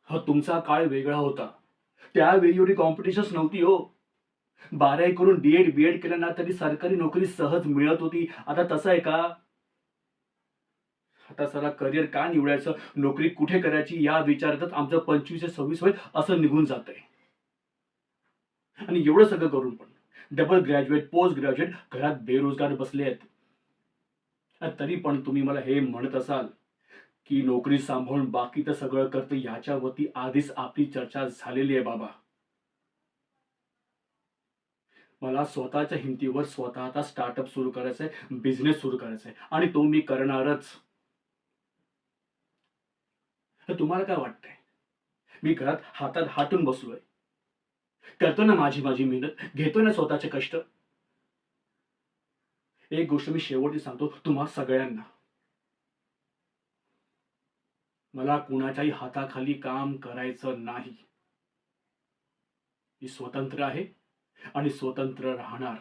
हो, तुमचा काळ वेगळा होता. त्यावेळी एवढी कॉम्पिटिशन्स नव्हती हो. 12वी करून डी-एड, बी-एड केलं ना तरी सरकारी नोकरी सहज मिळत होती. आता तसं आहे का? आता साला करिअर काय निवडायचं, नोकरी कुठे करायची या विचारातच आमचं 25 ते 26 वय असं निघून जातंय. आणि एवढं सगळं करून पण डबल ग्रॅज्युएट, पोस्ट ग्रॅज्युएट घरात बेरोजगार बसले आहेत. तरी पण तुम्ही मला हे म्हणत असाल, की नोकरी सांभाळून बाकीचं सगळं करतं याच्यावरती आधीच आपली चर्चा झालेली आहे बाबा. मला स्वतःच्या हिमतीवर स्वतःचा स्टार्टअप सुरू करायचा आहे, बिझनेस सुरू करायचा आहे आणि तो मी करणारच. तर तुम्हाला काय वाटतंय? मी घरात हातात हाटून बसलोय. करतोय ना माझी माझी मेहनत, घेतोय ना स्वतःचे कष्ट. एक गोष्ट मी शेवटी सांगतो तुम्हा सगळ्यांना. मला कुणाच्याही हाताखाली काम करायचं नाही. मी स्वतंत्र आहे आणि स्वतंत्र राहणार.